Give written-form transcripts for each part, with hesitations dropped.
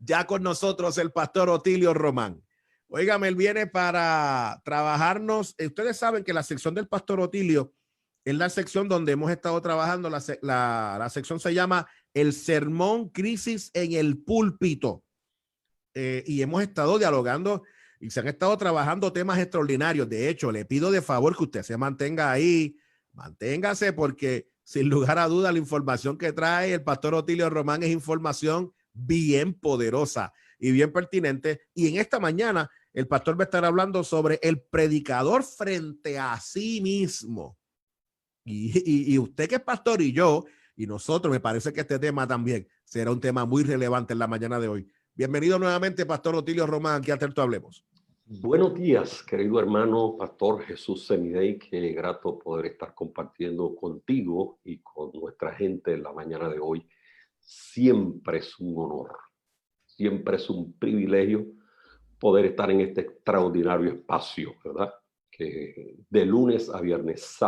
Ya con nosotros el pastor Otilio Román. Óigame, él viene para trabajarnos. Ustedes saben que la sección del pastor Otilio es la sección donde hemos estado trabajando. La sección se llama El Sermón Crisis en el Púlpito. Y hemos estado dialogando y se han estado trabajando temas extraordinarios. De hecho, le pido de favor que usted se mantenga ahí, manténgase, porque sin lugar a duda la información que trae el pastor Otilio Román es información bien poderosa y bien pertinente. Y en esta mañana el pastor va a estar hablando sobre el predicador frente a sí mismo. Y usted que es pastor y yo, y nosotros, me parece que este tema también será un tema muy relevante en la mañana de hoy. Bienvenido nuevamente, pastor Otilio Román, aquí a Terto Hablemos. Buenos días, querido hermano pastor Jesús Semidey. Qué grato poder estar compartiendo contigo y con nuestra gente en la mañana de hoy. Siempre es un honor, siempre es un privilegio poder estar en este extraordinario espacio, ¿verdad? Que de lunes a viernes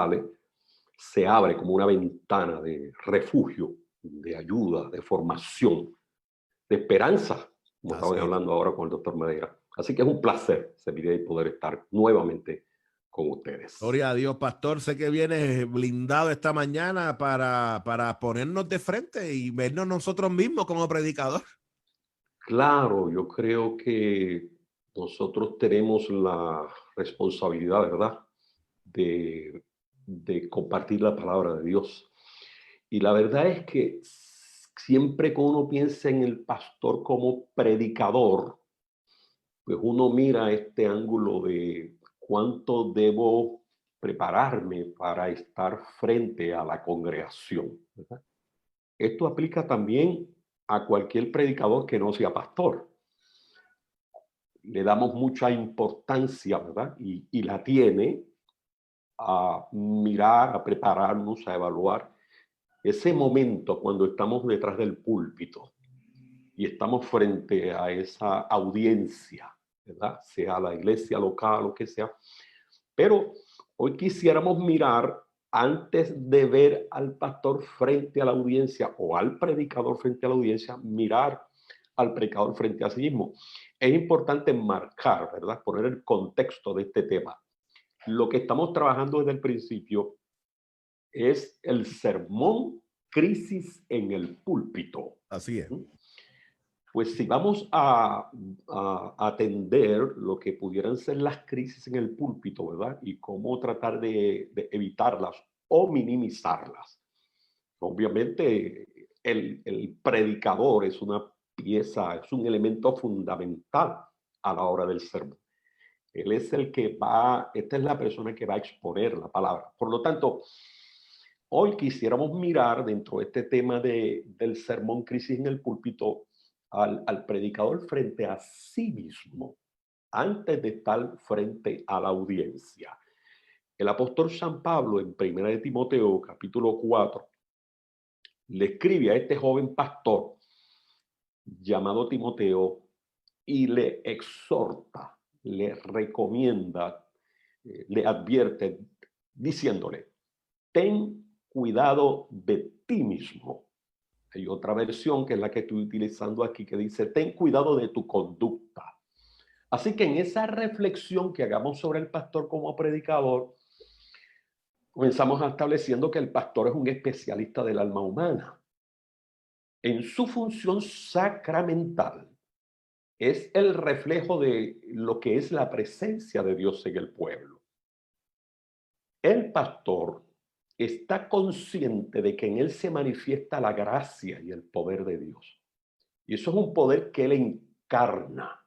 se abre como una ventana de refugio, de ayuda, de formación, de esperanza, como estaban hablando ahora con el doctor Madeira. Así que es un placer, Semidey, poder estar nuevamente con ustedes. Gloria a Dios, pastor. Sé que vienes blindado esta mañana para ponernos de frente y vernos nosotros mismos como predicador. Claro, yo creo que nosotros tenemos la responsabilidad, ¿verdad?, de compartir la palabra de Dios. Y la verdad es que siempre que uno piensa en el pastor como predicador, pues uno mira este ángulo de cuánto debo prepararme para estar frente a la congregación, ¿verdad? Esto aplica también a cualquier predicador que no sea pastor. Le damos mucha importancia, ¿verdad? Y la tiene a mirar, a prepararnos, a evaluar ese momento cuando estamos detrás del púlpito y estamos frente a esa audiencia, ¿verdad? Sea la iglesia local o que sea. Pero hoy quisiéramos mirar, antes de ver al pastor frente a la audiencia o al predicador frente a la audiencia, mirar al predicador frente a sí mismo. Es importante marcar, ¿verdad?, poner el contexto de este tema. Lo que estamos trabajando desde el principio es el sermón Crisis en el Púlpito. Así es. Pues si vamos a atender lo que pudieran ser las crisis en el púlpito, ¿verdad? Y cómo tratar de evitarlas o minimizarlas. Obviamente el predicador es una pieza, es un elemento fundamental a la hora del sermón. Él es el que esta es la persona que va a exponer la palabra. Por lo tanto, hoy quisiéramos mirar dentro de este tema del sermón Crisis en el Púlpito al predicador frente a sí mismo, antes de estar frente a la audiencia. El apóstol San Pablo, en 1 de Timoteo, capítulo 4, le escribe a este joven pastor llamado Timoteo y le exhorta, le recomienda, le advierte, diciéndole: ten cuidado de ti mismo. Hay otra versión que es la que estoy utilizando aquí que dice: ten cuidado de tu conducta. Así que en esa reflexión que hagamos sobre el pastor como predicador, comenzamos estableciendo que el pastor es un especialista del alma humana. En su función sacramental es el reflejo de lo que es la presencia de Dios en el pueblo. El pastor está consciente de que en él se manifiesta la gracia y el poder de Dios. Y eso es un poder que él encarna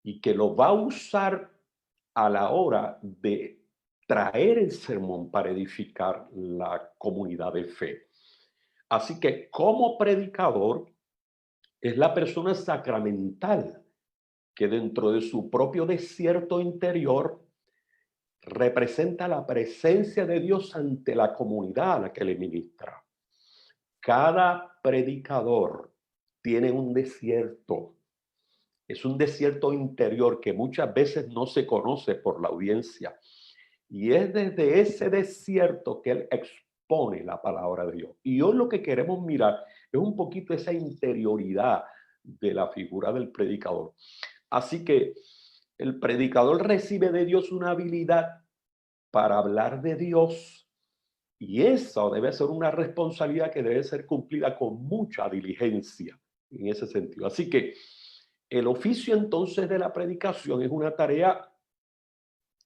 y que lo va a usar a la hora de traer el sermón para edificar la comunidad de fe. Así que como predicador es la persona sacramental que dentro de su propio desierto interior representa la presencia de Dios ante la comunidad a la que le ministra. Cada predicador tiene un desierto. Es un desierto interior que muchas veces no se conoce por la audiencia. Y es desde ese desierto que él expone la palabra de Dios. Y hoy lo que queremos mirar es un poquito esa interioridad de la figura del predicador. Así que el predicador recibe de Dios una habilidad para hablar de Dios, y eso debe ser una responsabilidad que debe ser cumplida con mucha diligencia en ese sentido. Así que el oficio entonces de la predicación es una tarea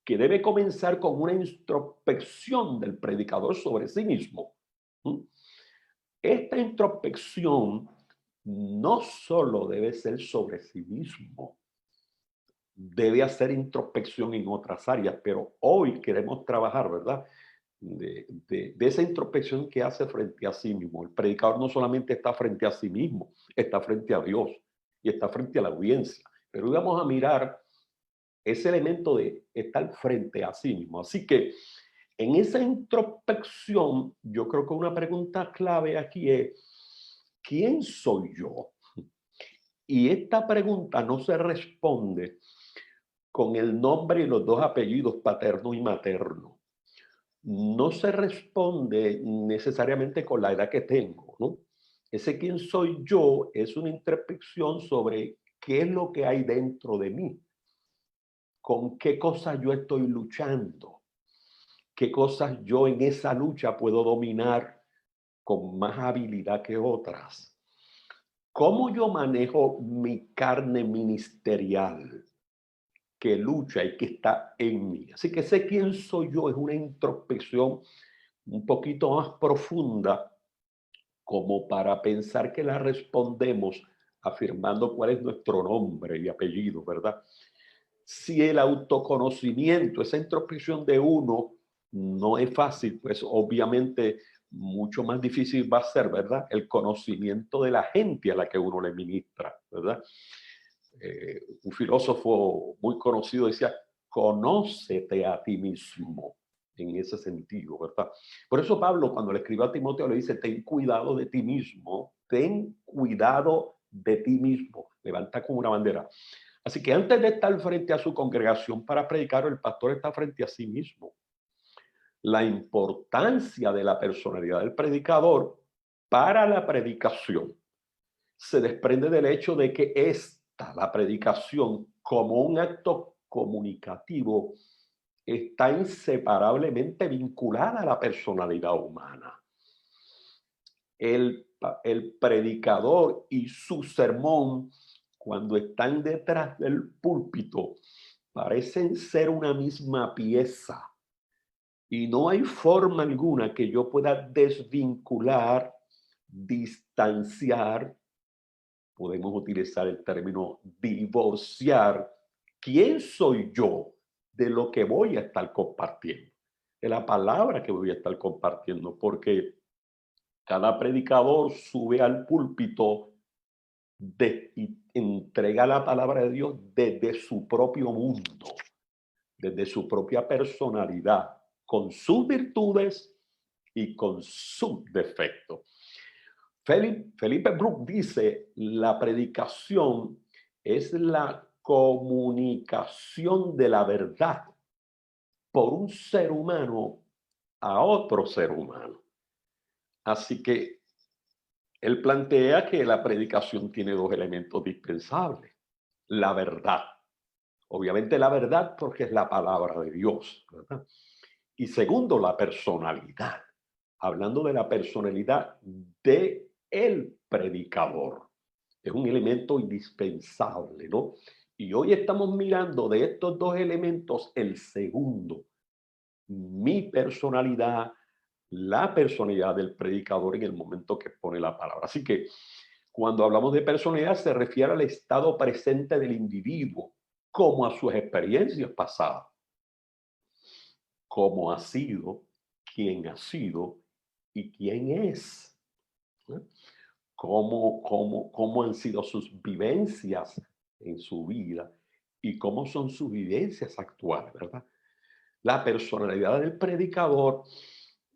que debe comenzar con una introspección del predicador sobre sí mismo. Esta introspección no solo debe ser sobre sí mismo, debe hacer introspección en otras áreas, pero hoy queremos trabajar, ¿verdad? De esa introspección que hace frente a sí mismo. El predicador no solamente está frente a sí mismo, está frente a Dios y está frente a la audiencia. Pero hoy vamos a mirar ese elemento de estar frente a sí mismo. Así que en esa introspección, yo creo que una pregunta clave aquí es, ¿quién soy yo? Y esta pregunta no se responde con el nombre y los dos apellidos paterno y materno. No se responde necesariamente con la edad que tengo, ¿no? Ese quién soy yo es una introspección sobre qué es lo que hay dentro de mí, con qué cosas yo estoy luchando, qué cosas yo en esa lucha puedo dominar con más habilidad que otras. ¿Cómo yo manejo mi carne ministerial que lucha y que está en mí? Así que sé quién soy yo, es una introspección un poquito más profunda como para pensar que la respondemos afirmando cuál es nuestro nombre y apellido, ¿verdad? Si el autoconocimiento, esa introspección de uno no es fácil, pues obviamente mucho más difícil va a ser, ¿verdad? El conocimiento de la gente a la que uno le ministra, ¿verdad? Un filósofo muy conocido decía, conócete a ti mismo, en ese sentido, ¿verdad? Por eso Pablo, cuando le escribió a Timoteo, le dice, ten cuidado de ti mismo, ten cuidado de ti mismo, levanta como una bandera. Así que antes de estar frente a su congregación para predicar, el pastor está frente a sí mismo. La importancia de la personalidad del predicador para la predicación se desprende del hecho de que la predicación, como un acto comunicativo, está inseparablemente vinculada a la personalidad humana. El predicador y su sermón, cuando están detrás del púlpito, parecen ser una misma pieza. Y no hay forma alguna que yo pueda desvincular, distanciar, podemos utilizar el término divorciar, quién soy yo de lo que voy a estar compartiendo, de la palabra que voy a estar compartiendo, porque cada predicador sube al púlpito y entrega la palabra de Dios desde su propio mundo, desde su propia personalidad, con sus virtudes y con sus defectos. Felipe Brook dice, la predicación es la comunicación de la verdad por un ser humano a otro ser humano. Así que él plantea que la predicación tiene dos elementos dispensables. La verdad. Obviamente la verdad porque es la palabra de Dios, ¿verdad? Y segundo, la personalidad. Hablando de la personalidad de el predicador. Es un elemento indispensable, ¿no? Y hoy estamos mirando de estos dos elementos el segundo. Mi personalidad, la personalidad del predicador en el momento que pone la palabra. Así que cuando hablamos de personalidad se refiere al estado presente del individuo, como a sus experiencias pasadas, cómo ha sido, quién ha sido y quién es. ¿Eh? Cómo han sido sus vivencias en su vida y cómo son sus vivencias actuales, ¿verdad? La personalidad del predicador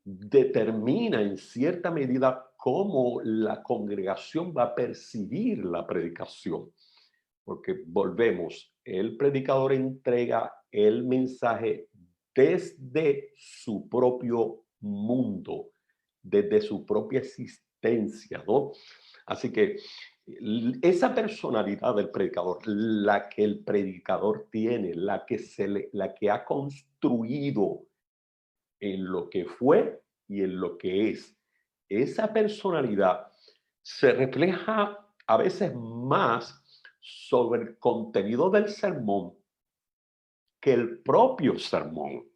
determina en cierta medida cómo la congregación va a percibir la predicación. Porque volvemos, el predicador entrega el mensaje desde su propio mundo, desde su propia existencia, ¿no? Así que esa personalidad del predicador, la que el predicador tiene, la que ha construido en lo que fue y en lo que es, esa personalidad se refleja a veces más sobre el contenido del sermón que el propio sermón.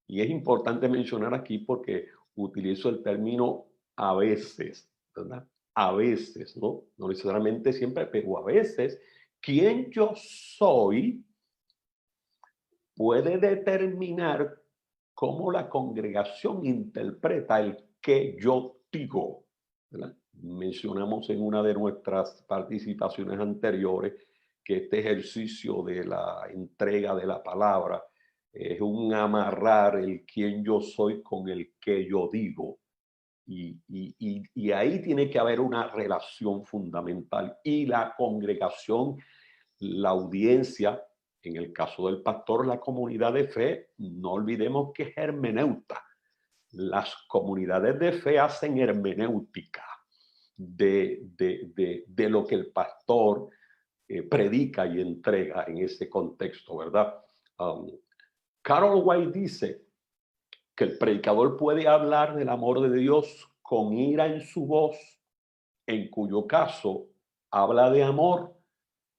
Y es importante mencionar aquí porque utilizo el término a veces, ¿verdad? A veces, ¿no? No necesariamente siempre, pero a veces, quien yo soy puede determinar cómo la congregación interpreta el que yo digo, ¿verdad? Mencionamos en una de nuestras participaciones anteriores que este ejercicio de la entrega de la palabra es un amarrar el quién yo soy con el que yo digo. Y ahí tiene que haber una relación fundamental. Y la congregación, la audiencia, en el caso del pastor, la comunidad de fe, no olvidemos que es hermeneuta. Las comunidades de fe hacen hermenéutica de lo que el pastor predica y entrega en ese contexto, ¿verdad? Carol White dice que el predicador puede hablar del amor de Dios con ira en su voz, en cuyo caso habla de amor,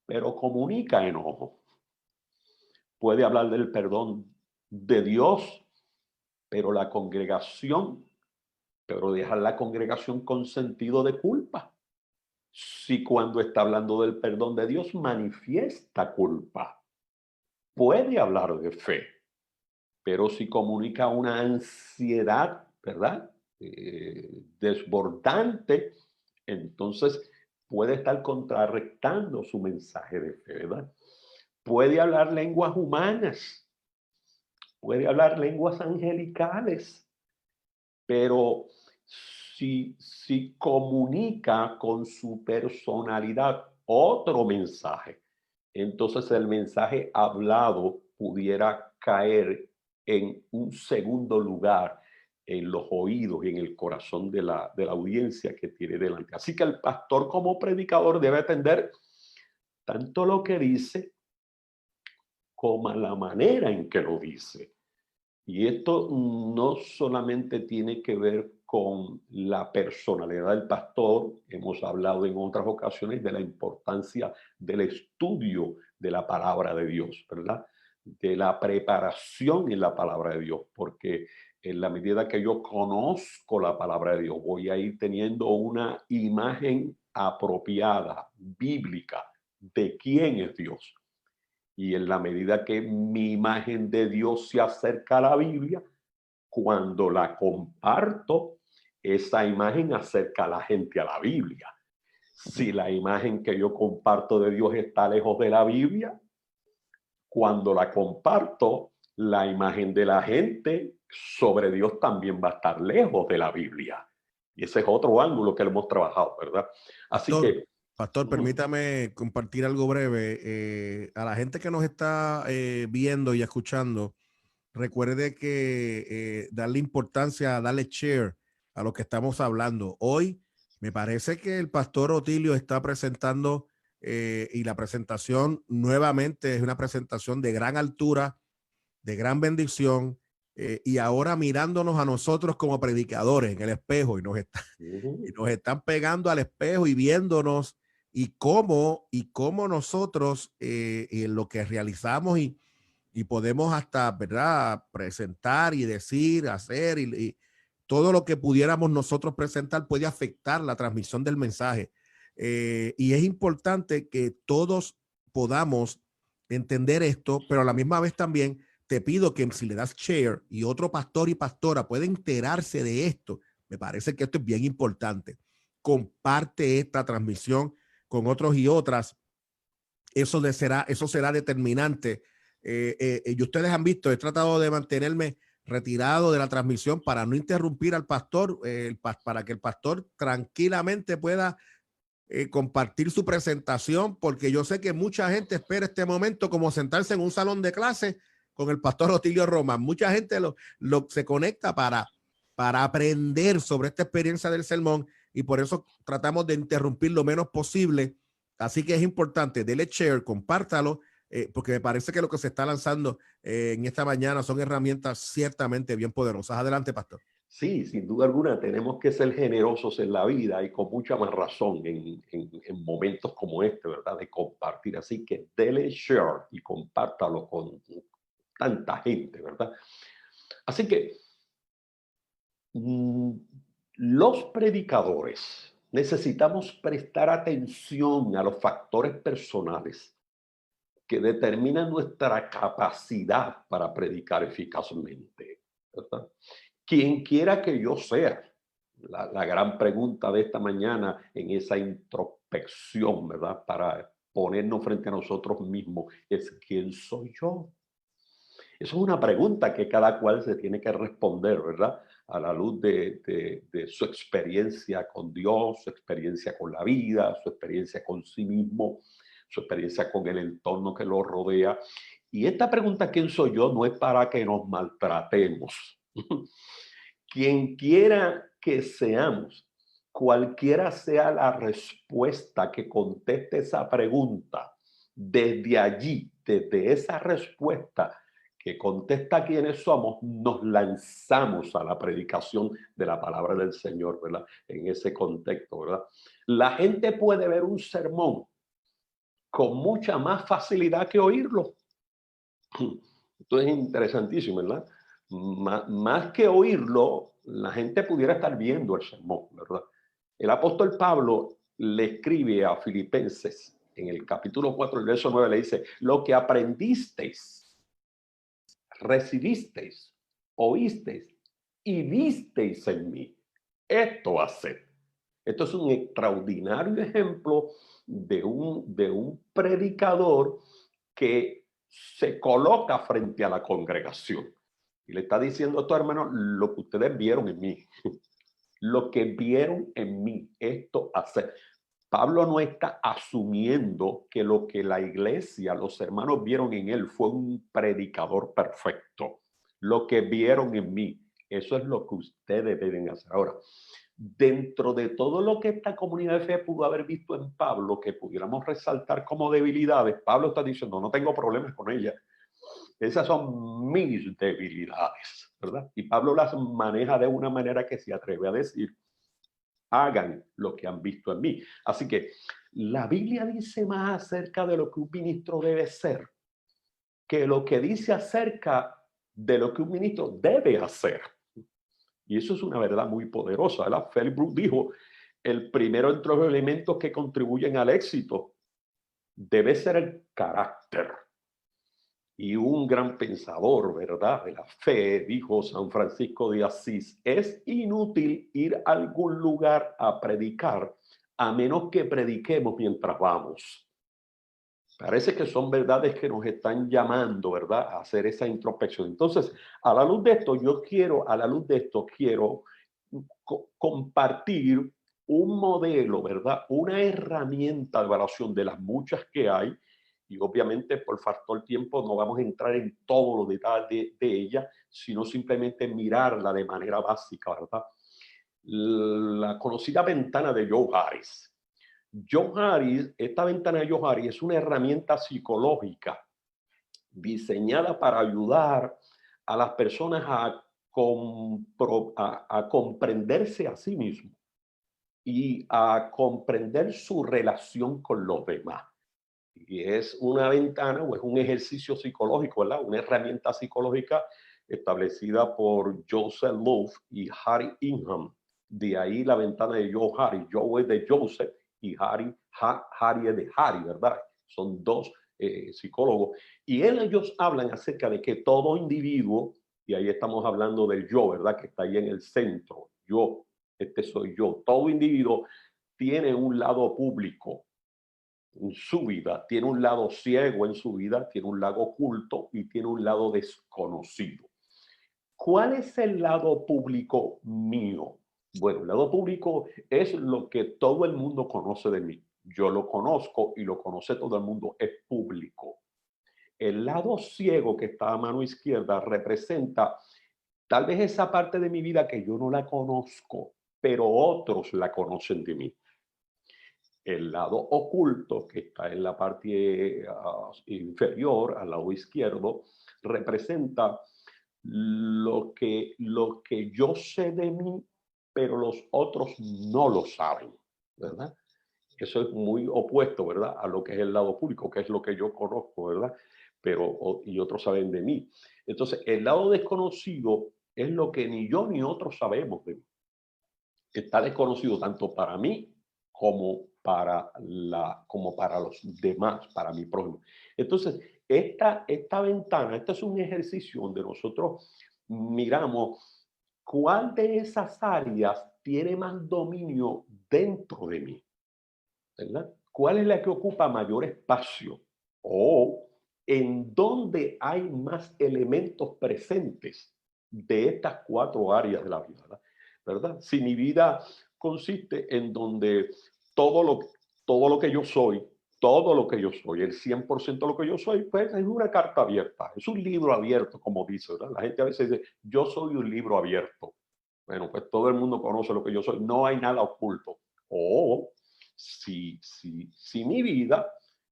pero comunica enojo. Puede hablar del perdón de Dios, pero dejar la congregación con sentido de culpa. Si cuando está hablando del perdón de Dios manifiesta culpa, puede hablar de fe, pero si comunica una ansiedad, ¿verdad? Desbordante, entonces puede estar contrarrestando su mensaje de fe, ¿verdad? Puede hablar lenguas humanas, puede hablar lenguas angelicales, pero si comunica con su personalidad otro mensaje, entonces el mensaje hablado pudiera caer en un segundo lugar en los oídos y en el corazón de la audiencia que tiene delante. Así que el pastor como predicador debe atender tanto lo que dice como la manera en que lo dice. Y esto no solamente tiene que ver con la personalidad del pastor. Hemos hablado en otras ocasiones de la importancia del estudio de la palabra de Dios, ¿verdad? De la preparación en la palabra de Dios, porque en la medida que yo conozco la palabra de Dios, voy a ir teniendo una imagen apropiada, bíblica, de quién es Dios. Y en la medida que mi imagen de Dios se acerca a la Biblia, cuando la comparto, esa imagen acerca a la gente a la Biblia. Si la imagen que yo comparto de Dios está lejos de la Biblia, cuando la comparto, la imagen de la gente sobre Dios también va a estar lejos de la Biblia. Y ese es otro ángulo que hemos trabajado, ¿verdad? Así Pastor, permítame compartir algo breve. A la gente que nos está viendo y escuchando, recuerde que darle importancia, darle share a lo que estamos hablando. Hoy me parece que el pastor Otilio está presentando y la presentación nuevamente es una presentación de gran altura, de gran bendición. Y ahora mirándonos a nosotros como predicadores en el espejo y nos están pegando al espejo y viéndonos y cómo nosotros en lo que realizamos y podemos hasta, ¿verdad?, presentar y decir, hacer y todo lo que pudiéramos nosotros presentar puede afectar la transmisión del mensaje. Y es importante que todos podamos entender esto, pero a la misma vez también te pido que si le das share y otro pastor y pastora puede enterarse de esto, me parece que esto es bien importante. Comparte esta transmisión con otros y otras. Eso será determinante. Y ustedes han visto, he tratado de mantenerme retirado de la transmisión para no interrumpir al pastor, para que el pastor tranquilamente pueda compartir su presentación, porque yo sé que mucha gente espera este momento como sentarse en un salón de clase con el pastor Otilio Román. Mucha gente se conecta para aprender sobre esta experiencia del sermón y por eso tratamos de interrumpir lo menos posible. Así que es importante, dele share, compártalo, porque me parece que lo que se está lanzando en esta mañana son herramientas ciertamente bien poderosas. Adelante, pastor. Sí, sin duda alguna, tenemos que ser generosos en la vida y con mucha más razón en momentos como este, ¿verdad? De compartir. Así que dele share y compártalo con tanta gente, ¿verdad? Así que mm, los predicadores necesitamos prestar atención a los factores personales que determinan nuestra capacidad para predicar eficazmente, ¿verdad? Quien quiera que yo sea, la gran pregunta de esta mañana en esa introspección, ¿verdad? Para ponernos frente a nosotros mismos, es ¿quién soy yo? Eso es una pregunta que cada cual se tiene que responder, ¿verdad? A la luz de su experiencia con Dios, su experiencia con la vida, su experiencia con sí mismo, su experiencia con el entorno que lo rodea. Y esta pregunta, ¿quién soy yo?, no es para que nos maltratemos. Quien quiera que seamos, cualquiera sea la respuesta que conteste esa pregunta, desde allí, desde esa respuesta que contesta quiénes somos, nos lanzamos a la predicación de la palabra del Señor, ¿verdad? En ese contexto, ¿verdad? La gente puede ver un sermón con mucha más facilidad que oírlo. Esto es interesantísimo, ¿verdad? Más que oírlo, la gente pudiera estar viendo el sermón, ¿verdad? El apóstol Pablo le escribe a Filipenses en el capítulo 4, el verso 9, le dice: lo que aprendisteis, recibisteis, oísteis y visteis en mí, esto haced. Esto es un extraordinario ejemplo de un predicador que se coloca frente a la congregación y le está diciendo a estos hermanos: lo que ustedes vieron en mí, lo que vieron en mí, esto hacer. Pablo no está asumiendo que lo que la iglesia, los hermanos vieron en él fue un predicador perfecto. Lo que vieron en mí, eso es lo que ustedes deben hacer. Ahora, dentro de todo lo que esta comunidad de fe pudo haber visto en Pablo, que pudiéramos resaltar como debilidades, Pablo está diciendo: no tengo problemas con ella. Esas son mis debilidades, ¿verdad? Y Pablo las maneja de una manera que se atreve a decir: hagan lo que han visto en mí. Así que la Biblia dice más acerca de lo que un ministro debe ser que lo que dice acerca de lo que un ministro debe hacer. Y eso es una verdad muy poderosa, ¿verdad? Philip Brooks dijo: el primero entre los elementos que contribuyen al éxito debe ser el carácter. Y un gran pensador, ¿verdad?, de la fe, dijo San Francisco de Asís: es inútil ir a algún lugar a predicar a menos que prediquemos mientras vamos. Parece que son verdades que nos están llamando, ¿verdad?, a hacer esa introspección. Entonces, a la luz de esto, quiero compartir un modelo, ¿verdad?, una herramienta de evaluación de las muchas que hay. Y obviamente por factor tiempo no vamos a entrar en todos los detalles de ella, sino simplemente mirarla de manera básica, ¿verdad? La conocida ventana de Joe Harris. Joe Harris, esta ventana de Joe Harris es una herramienta psicológica diseñada para ayudar a las personas a comprenderse a sí mismos y a comprender su relación con los demás. Y es una ventana o es un ejercicio psicológico, ¿verdad? Una herramienta psicológica establecida por Joseph Love y Harry Ingham. De ahí la ventana de Joe Harry. Joe es de Joseph y Harry es de Harry, ¿verdad? Son dos psicólogos. Y ellos hablan acerca de que todo individuo, y ahí estamos hablando del yo, ¿verdad?, que está ahí en el centro. Yo, este soy yo. Todo individuo tiene un lado público en su vida, tiene un lado ciego en su vida, tiene un lado oculto y tiene un lado desconocido. ¿Cuál es el lado público mío? Bueno, el lado público es lo que todo el mundo conoce de mí. Yo lo conozco y lo conoce todo el mundo, es público. El lado ciego que está a mano izquierda representa tal vez esa parte de mi vida que yo no la conozco, pero otros la conocen de mí. El lado oculto, que está en la parte inferior, al lado izquierdo, representa lo que yo sé de mí, pero los otros no lo saben, ¿verdad? Eso es muy opuesto, ¿verdad? A lo que es el lado público, que es lo que yo conozco, ¿verdad? Y otros saben de mí. Entonces, el lado desconocido es lo que ni yo ni otros sabemos de mí. Está desconocido tanto para mí como para los demás, para mi prójimo. Entonces, esta ventana, este es un ejercicio donde nosotros miramos cuál de esas áreas tiene más dominio dentro de mí, ¿verdad? ¿Cuál es la que ocupa mayor espacio? O en dónde hay más elementos presentes de estas cuatro áreas de la vida, ¿verdad? Si mi vida consiste en donde todo lo, todo lo que yo soy, todo lo que yo soy, el 100% de lo que yo soy, pues es una carta abierta, es un libro abierto, como dice, ¿verdad? La gente a veces dice, yo soy un libro abierto. Bueno, pues todo el mundo conoce lo que yo soy, no hay nada oculto. O si mi vida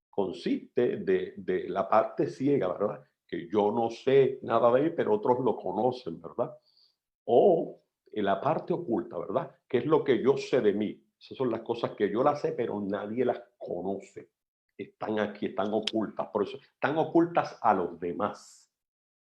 consiste de la parte ciega, ¿verdad? Que yo no sé nada de él, pero otros lo conocen, ¿verdad? O en la parte oculta, ¿verdad? Que es lo que yo sé de mí. Esas son las cosas que yo las sé, pero nadie las conoce. Están aquí, están ocultas. Por eso, están ocultas a los demás.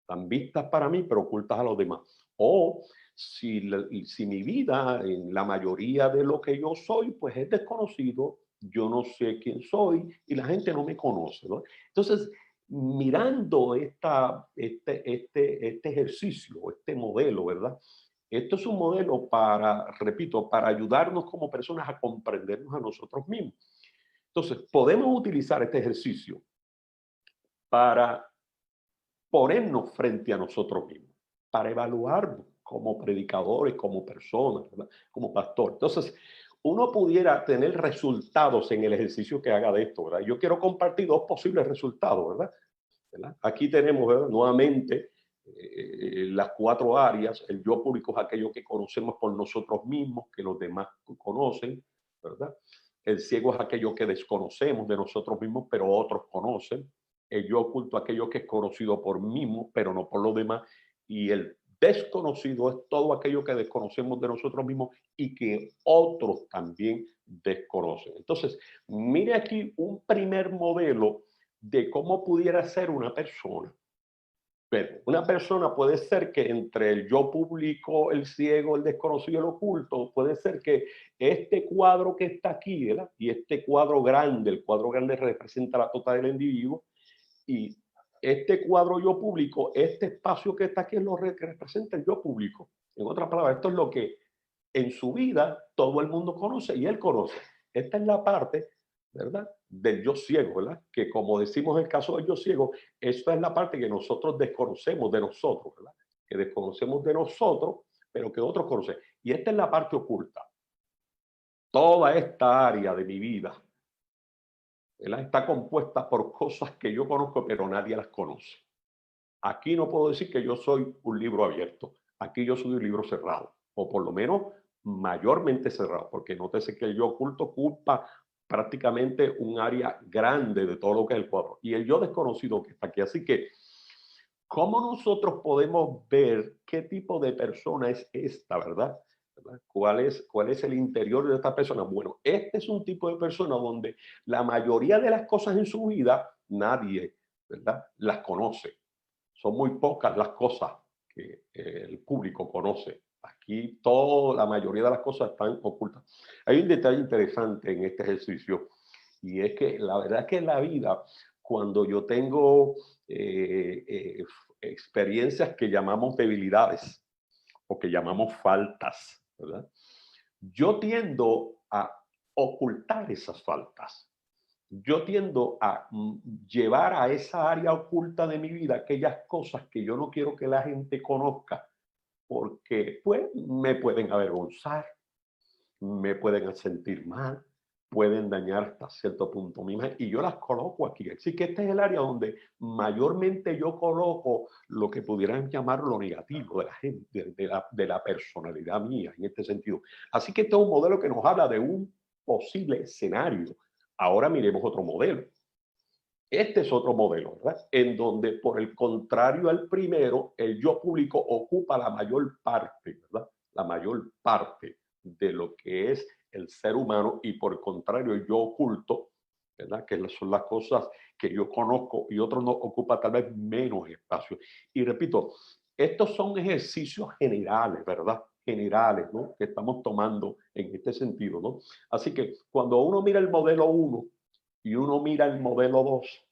Están vistas para mí, pero ocultas a los demás. O si mi vida, en la mayoría de lo que yo soy, pues es desconocido, yo no sé quién soy y la gente no me conoce, ¿no? Entonces, mirando este ejercicio, este modelo, ¿verdad? Esto es un modelo para, repito, para ayudarnos como personas a comprendernos a nosotros mismos. Entonces, podemos utilizar este ejercicio para ponernos frente a nosotros mismos, para evaluarnos como predicadores, como personas, ¿verdad? Como pastor. Entonces, uno pudiera tener resultados en el ejercicio que haga de esto, ¿verdad? Yo quiero compartir dos posibles resultados, ¿verdad? Aquí tenemos, ¿verdad? Nuevamente las cuatro áreas. El yo público es aquello que conocemos por nosotros mismos, que los demás conocen, ¿verdad? El ciego es aquello que desconocemos de nosotros mismos, pero otros conocen. El yo oculto es aquello que es conocido por mí mismo, pero no por los demás. Y el desconocido es todo aquello que desconocemos de nosotros mismos y que otros también desconocen. Entonces, mire aquí un primer modelo de cómo pudiera ser una persona. Pero una persona puede ser que entre el yo público, el ciego, el desconocido y el oculto, puede ser que este cuadro que está aquí, ¿verdad? Y este cuadro grande, el cuadro grande representa la totalidad del individuo, y este cuadro yo público, este espacio que está aquí es lo que representa el yo público. En otras palabras, esto es lo que en su vida todo el mundo conoce y él conoce. Esta es la parte, ¿verdad? Del yo ciego, ¿verdad? Que como decimos en el caso del yo ciego, esta es la parte que nosotros desconocemos de nosotros, ¿verdad? Que desconocemos de nosotros, pero que otros conocen. Y esta es la parte oculta. Toda esta área de mi vida, ¿verdad? Está compuesta por cosas que yo conozco, pero nadie las conoce. Aquí no puedo decir que yo soy un libro abierto. Aquí yo soy un libro cerrado, o por lo menos mayormente cerrado, porque nótese que el yo oculto ocupa prácticamente un área grande de todo lo que es el cuadro. Y el yo desconocido que está aquí. Así que, ¿cómo nosotros podemos ver qué tipo de persona es esta, verdad? ¿Cuál es el interior de esta persona? Bueno, este es un tipo de persona donde la mayoría de las cosas en su vida nadie, ¿verdad? Las conoce. Son muy pocas las cosas que el público conoce. Aquí la mayoría de las cosas están ocultas. Hay un detalle interesante en este ejercicio y es que la verdad es que en la vida, cuando yo tengo experiencias que llamamos debilidades o que llamamos faltas, ¿verdad? Yo tiendo a ocultar esas faltas. Yo tiendo a llevar a esa área oculta de mi vida aquellas cosas que yo no quiero que la gente conozca, porque pues me pueden avergonzar, me pueden sentir mal, pueden dañar hasta cierto punto mi imagen, y yo las coloco aquí. Así que este es el área donde mayormente yo coloco lo que pudieran llamar lo negativo de la gente, de la personalidad mía, en este sentido. Así que este es un modelo que nos habla de un posible escenario. Ahora miremos otro modelo. Este es otro modelo, ¿verdad? En donde, por el contrario al primero, el yo público ocupa la mayor parte, ¿verdad? La mayor parte de lo que es el ser humano, y por el contrario, el yo oculto, ¿verdad? Que son las cosas que yo conozco y otros no, ocupa tal vez menos espacio. Y repito, estos son ejercicios generales, ¿verdad? Generales, ¿no? Que estamos tomando en este sentido, ¿no? Así que cuando uno mira el modelo 1 y uno mira el modelo 2,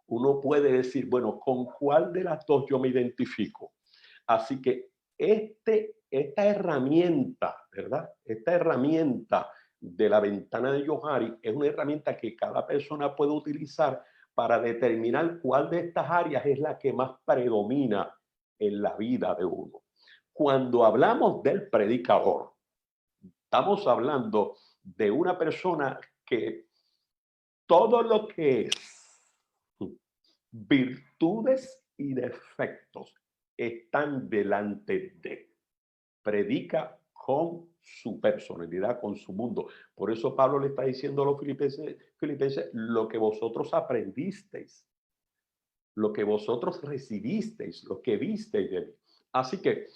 uno puede decir, bueno, ¿con cuál de las dos yo me identifico? Así que esta herramienta, ¿verdad? Esta herramienta de la ventana de Johari es una herramienta que cada persona puede utilizar para determinar cuál de estas áreas es la que más predomina en la vida de uno. Cuando hablamos del predicador, estamos hablando de una persona que todo lo que es virtudes y defectos están delante de. Predica con su personalidad, con su mundo. Por eso Pablo le está diciendo a los filipenses, lo que vosotros aprendisteis, lo que vosotros recibisteis, lo que visteis de mí. Así que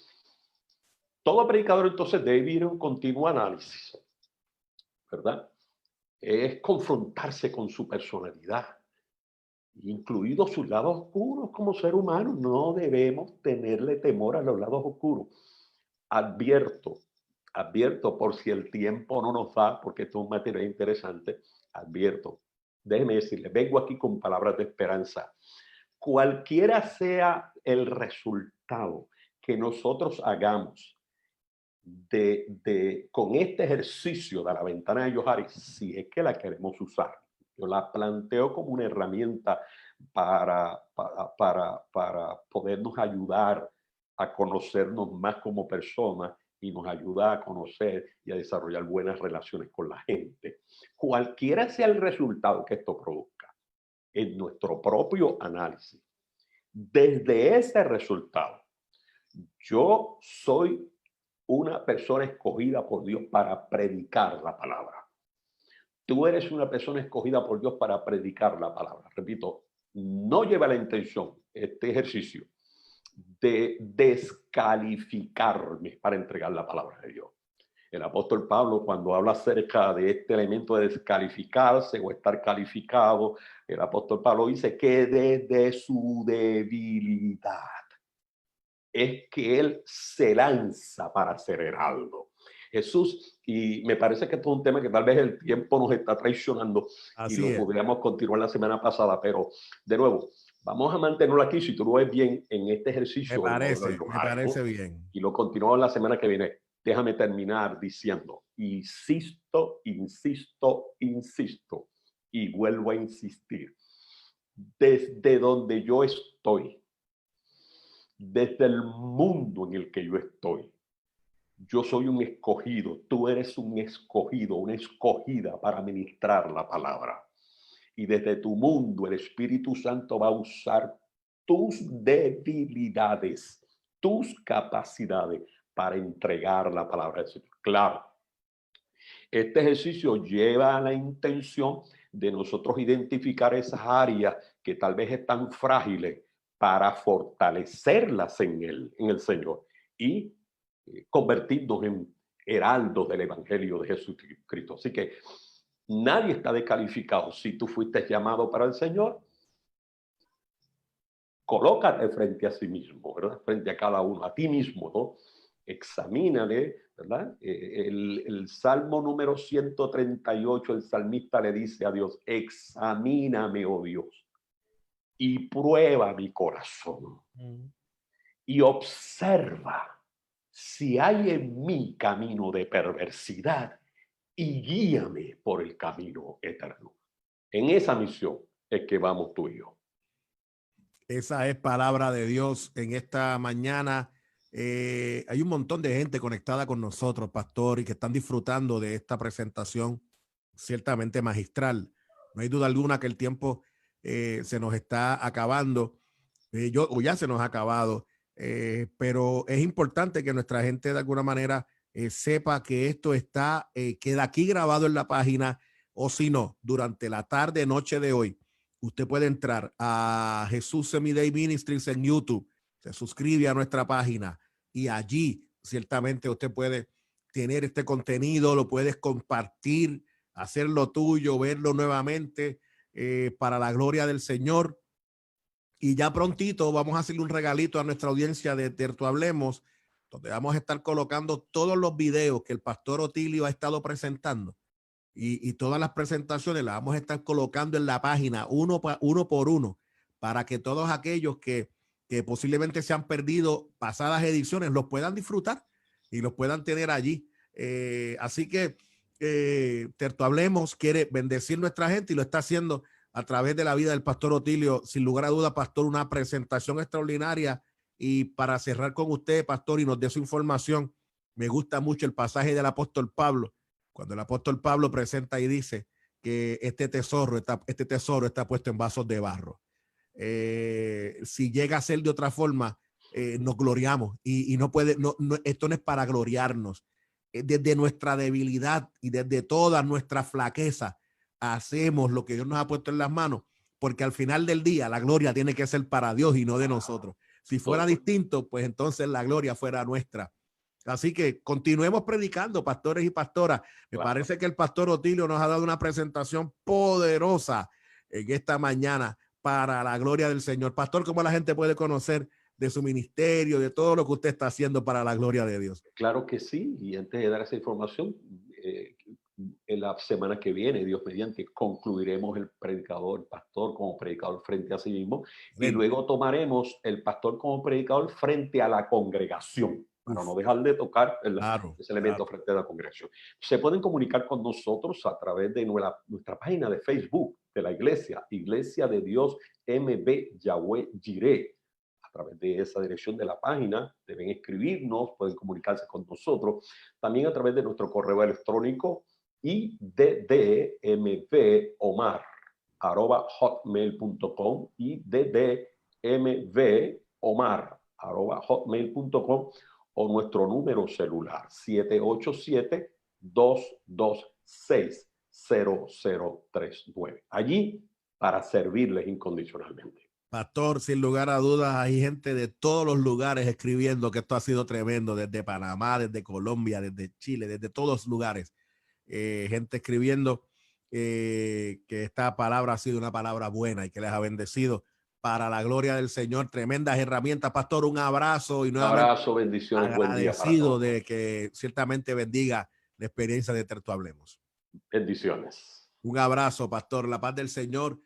todo predicador entonces debe vivir un continuo análisis, ¿verdad? Es confrontarse con su personalidad, incluidos sus lados oscuros. Como ser humano no debemos tenerle temor a los lados oscuros. Advierto por si el tiempo no nos da, porque esto es un material interesante, advierto, déjeme decirle, vengo aquí con palabras de esperanza. Cualquiera sea el resultado que nosotros hagamos con este ejercicio de la ventana de Johari, si es que la queremos usar, yo la planteo como una herramienta para podernos ayudar a conocernos más como personas, y nos ayuda a conocer y a desarrollar buenas relaciones con la gente. Cualquiera sea el resultado que esto produzca, en nuestro propio análisis, desde ese resultado, yo soy una persona escogida por Dios para predicar la palabra. Tú eres una persona escogida por Dios para predicar la palabra. Repito, no lleva la intención, este ejercicio, de descalificarme para entregar la palabra de Dios. El apóstol Pablo, cuando habla acerca de este elemento de descalificarse o estar calificado, el apóstol Pablo dice que desde su debilidad es que él se lanza para ser heraldo. Jesús, y me parece que esto es un tema que tal vez el tiempo nos está traicionando. Así y lo podríamos continuar la semana pasada, pero de nuevo, vamos a mantenerlo aquí, si tú lo ves bien, en este ejercicio. Me parece bien. Y lo continuamos la semana que viene. Déjame terminar diciendo, insisto, y vuelvo a insistir. Desde donde yo estoy, desde el mundo en el que yo estoy, yo soy un escogido, tú eres un escogido, una escogida para ministrar la palabra. Y desde tu mundo el Espíritu Santo va a usar tus debilidades, tus capacidades para entregar la palabra del Señor. Claro, este ejercicio lleva a la intención de nosotros identificar esas áreas que tal vez están frágiles para fortalecerlas en el Señor y convertirnos en heraldos del Evangelio de Jesucristo. Así que nadie está descalificado. Si tú fuiste llamado para el Señor, colócate frente a sí mismo, ¿verdad? Frente a cada uno, a ti mismo, ¿no? Examínale, ¿verdad? El Salmo número 138, el salmista le dice a Dios, examíname, oh Dios, y prueba mi corazón. Y observa si hay en mí camino de perversidad y guíame por el camino eterno. En esa misión es que vamos tú y yo. Esa es palabra de Dios en esta mañana. Hay un montón de gente conectada con nosotros, pastor, y que están disfrutando de esta presentación. ciertamente magistral. No hay duda alguna que el tiempo se nos está acabando, o ya se nos ha acabado, pero es importante que nuestra gente de alguna manera sepa que esto queda aquí grabado en la página, o si no, durante la tarde, noche de hoy, usted puede entrar a Jesús Semi-Day Ministries en YouTube, se suscribe a nuestra página y allí ciertamente usted puede tener este contenido, lo puedes compartir, hacerlo tuyo, verlo nuevamente para la gloria del Señor. Y ya prontito vamos a hacerle un regalito a nuestra audiencia de Tertu Hablemos, donde vamos a estar colocando todos los videos que el pastor Otilio ha estado presentando. Y todas las presentaciones las vamos a estar colocando en la página uno por uno, para que todos aquellos que posiblemente se han perdido pasadas ediciones los puedan disfrutar y los puedan tener allí. Así que Tertu Hablemos quiere bendecir nuestra gente y lo está haciendo a través de la vida del pastor Otilio. Sin lugar a duda, pastor, una presentación extraordinaria. Y para cerrar con usted, pastor, y nos dé su información, me gusta mucho el pasaje del apóstol Pablo, cuando el apóstol Pablo presenta y dice que este tesoro está puesto en vasos de barro. Si llega a ser de otra forma, nos gloriamos y no puede, esto no es para gloriarnos. Desde nuestra debilidad y desde toda nuestra flaqueza hacemos lo que Dios nos ha puesto en las manos, porque al final del día la gloria tiene que ser para Dios y no de nosotros. Si fuera distinto, pues entonces la gloria fuera nuestra. Así que continuemos predicando, pastores y pastoras. Me parece que el pastor Otilio nos ha dado una presentación poderosa en esta mañana para la gloria del Señor. Pastor, ¿cómo la gente puede conocer de su ministerio, de todo lo que usted está haciendo para la gloria de Dios? Claro que sí, y antes de dar esa información, en la semana que viene, Dios mediante, concluiremos el pastor como predicador frente a sí mismo, y luego tomaremos el pastor como predicador frente a la congregación, para no dejar de tocar ese elemento frente a la congregación. Se pueden comunicar con nosotros a través de nuestra página de Facebook de la Iglesia de Dios MB Yahweh Jireh. A través de esa dirección de la página deben escribirnos, pueden comunicarse con nosotros, también a través de nuestro correo electrónico iddmvomar@hotmail.com, iddmvomar@hotmail.com, o nuestro número celular 787-226-0039. Allí para servirles incondicionalmente. Pastor, sin lugar a dudas, hay gente de todos los lugares escribiendo que esto ha sido tremendo, desde Panamá, desde Colombia, desde Chile, desde todos los lugares. Gente escribiendo que esta palabra ha sido una palabra buena y que les ha bendecido para la gloria del Señor. Tremendas herramientas, pastor. Un abrazo y nuevamente un abrazo, bendiciones, agradecido de que ciertamente bendiga la experiencia de Tertu Hablemos. Bendiciones. Un abrazo, pastor. La paz del Señor